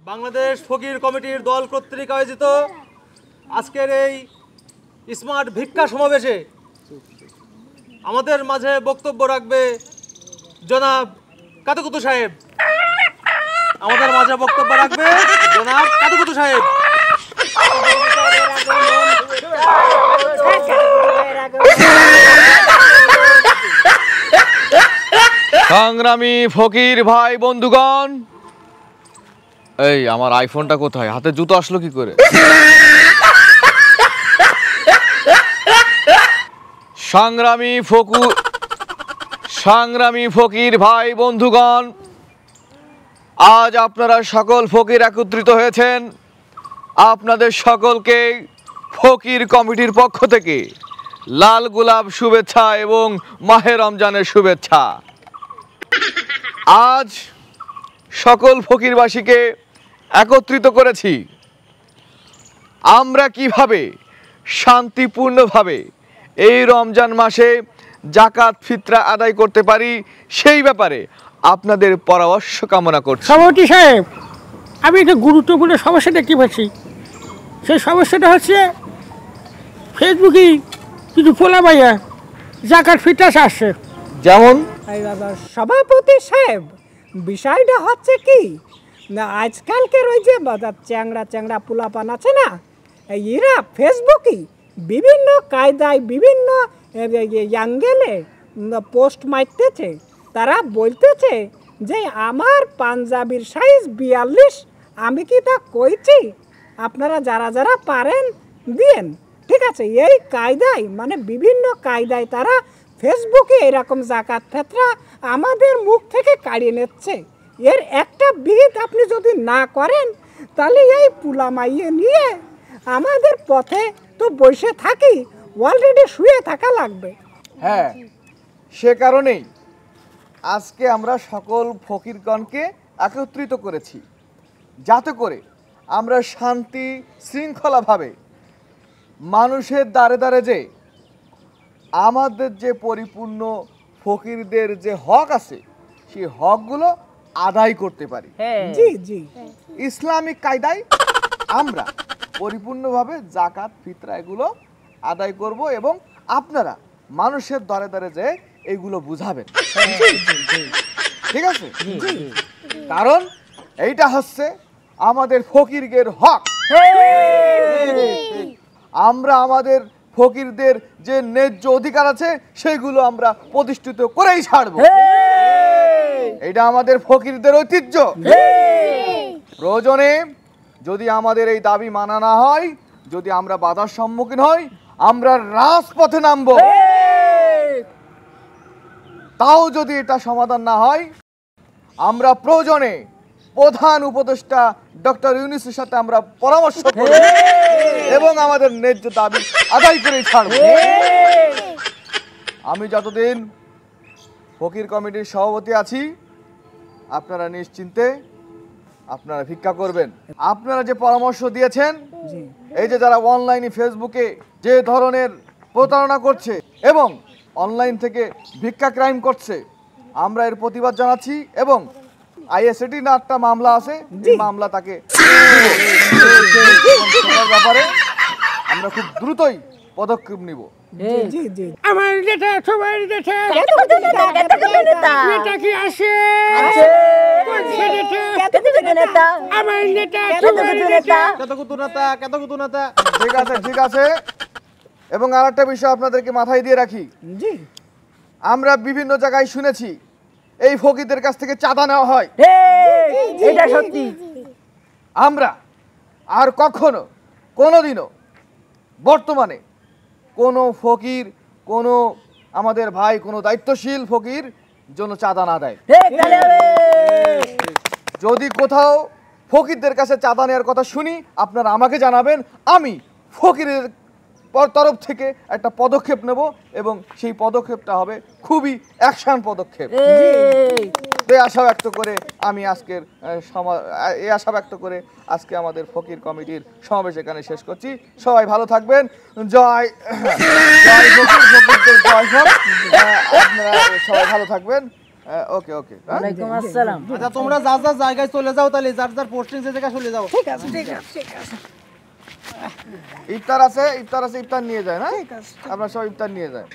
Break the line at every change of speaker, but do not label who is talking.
বাংলাদেশ ফকির কমিটির দল কর্তৃক আয়োজিত আজকের এই স্মার্ট ভিক্ষা সমাবেশে আমাদের মাঝে বক্তব্য রাখবে জনাব কাতুকুতু সাহেব। আমাদের মাঝে বক্তব্য রাখবে জনাব কাতুকুতু সাহেব।
সংগ্রামী ফকির ভাই বন্ধুগণ, এই আমার আইফোনটা কোথায়? হাতে জুতো আসলো কি করে? সংগ্রামী ফকির ভাই বন্ধুগণ, আজ আপনারা সকল ফকির একত্রিত হয়েছেন। আপনাদের সকলকে ফকির কমিটির পক্ষ থেকে লাল গোলাপ শুভেচ্ছা এবং মাহে রমজানের শুভেচ্ছা। আজ সকল ফকিরবাসীকে একত্রিত করেছি আমরা কিভাবে শান্তিপূর্ণভাবে এই রমজান মাসে জাকাত ফিতরা আদায় করতে পারি সেই ব্যাপারে আপনাদের পরামর্শ কামনা করছি।
সভাপতি সাহেব, আমি একটা গুরুত্বপূর্ণ সমস্যা দেখতে পাচ্ছি। সেই সমস্যাটা হচ্ছে ফেসবুকে কিছু পোলা ভাইয়া জাকাত ফিতরা আসছে।
যেমন
সভাপতি সাহেব, বিষয়টা হচ্ছে কি না, আজকালকের ওই যে চ্যাংড়া চ্যাংড়া পোলাপান আছে না, এরা ফেসবুকে বিভিন্ন কায়দায় বিভিন্ন অ্যাঙ্গেলে পোস্ট মারতেছে। তারা বলতেছে যে আমার পাঞ্জাবির সাইজ 42, আমি কি তা কইছি, আপনারা যারা যারা পারেন দিয়েন। ঠিক আছে, এই কায়দায় মানে বিভিন্ন কায়দায় তারা ফেসবুকে এরকম জাকাত ফিতরা আমাদের মুখ থেকে কাড়িয়ে নিচ্ছে। এর একটা বিহিত আপনি যদি না করেন তাহলে এই পুলা মাইয়ে নিয়ে আমাদের পথে তো বসে থাকি, অলরেডি শুয়ে থাকা লাগবে।
হ্যাঁ, সে কারণেই আজকে আমরা সকল ফকিরগণকে একত্রিত করেছি, যাতে করে আমরা শান্তি শৃঙ্খলাভাবে মানুষের দ্বারে দ্বারে যে আমাদের যে পরিপূর্ণ ফকিরদের যে হক আছে সেই হকগুলো আদায় করতে পারি।
জি জি,
ইসলামিক কায়দায় আমরা পরিপূর্ণভাবে জাকাত ফিতরা এগুলো আদায় করব এবং আপনারা মানুষের দ্বারে দ্বারে যে এইগুলো বুঝাবেন। ঠিক আছে, কারণ এইটা হচ্ছে আমাদের ফকিরদের হক। আমরা আমাদের ফকিরদের যে ন্যায্য অধিকার আছে সেগুলো আমরা প্রতিষ্ঠিত করেই ছাড়বো। এটা আমাদের ফকিরদের ঐতিহ্য। প্রয়োজনে যদি আমাদের এই দাবি মানা না হয়, যদি আমরা বাধার সম্মুখীন হই, আমরা রাজপথে নামবো। তাও যদি এটা সমাধান না হয়, আমরা প্রয়োজনে প্রধান উপদেষ্টা ডক্টর ইউনূসের সাথে আমরা পরামর্শ করব এবং আমাদের ন্যায্য দাবি আদায় করে ছাড়ব। আমি যতদিন ফকির কমিটির সভাপতি আছি, আপনারা নিশ্চিন্তে আপনারা ভিক্ষা করবেন। আপনারা যে পরামর্শ দিয়েছেন, এই যে যারা অনলাইনে ফেসবুকে যে ধরনের প্রতারণা করছে এবং অনলাইন থেকে ভিক্ষা ক্রাইম করছে, আমরা এর প্রতিবাদ জানাচ্ছি এবং আইএসএটি না একটা মামলা আছে, এই মামলা তাকে ব্যাপারে আমরা খুব দ্রুতই পদক্ষেপ নিব।
জি জি,
আমার নেতা সবার নেতা নেতা কি আসে? আমার নেতা সবার নেতা।
কাতুকুতু নেতা।
ঠিক আছে, ঠিক আছে। এবং আরেকটা বিষয় আপনাদেরকে মাথায় দিয়ে রাখি,
জি,
আমরা বিভিন্ন জায়গায় শুনেছি এই ফকিরদের কাছ থেকে চাঁদা নেওয়া হয়।
এটা সত্যি।
আমরা আর কখনো কোনোদিনও বর্তমানে কোনো ফকির, কোনো আমাদের ভাই, কোনো দায়িত্বশীল ফকির জন্য চাঁদা না দেয়। যদি কোথাও ফকিরদের কাছে চাঁদা নেওয়ার কথা শুনি, আপনারা আমাকে জানাবেন। আমি ফকিরের তরফ থেকে একটা পদক্ষেপ নেব এবং সেই পদক্ষেপটা হবে খুবই অ্যাকশন পদক্ষেপ। এই আশা ব্যক্ত করে আমি আজকের আজকে আমাদের ফকির কমিটির সমাবেশ এখানে শেষ করছি। সবাই ভালো থাকবেন। জয় জয় ফকির, ফকিরদের জয় হোক। আপনারা সবাই ভালো থাকবেন। ওকে ওকে
ওয়ালাইকুম আসসালাম।
আচ্ছা তোমরা যার যার জায়গায় চলে যাও, তাহলে যার যার পোস্টিং সে জায়গায় চলে যাও।
ঠিক আছে ঠিক আছে ঠিক আছে
ইফতার আছে ইফতার নিয়ে যায় না,
ঠিক আছে
আপনারা সব ইফতার নিয়ে যায়।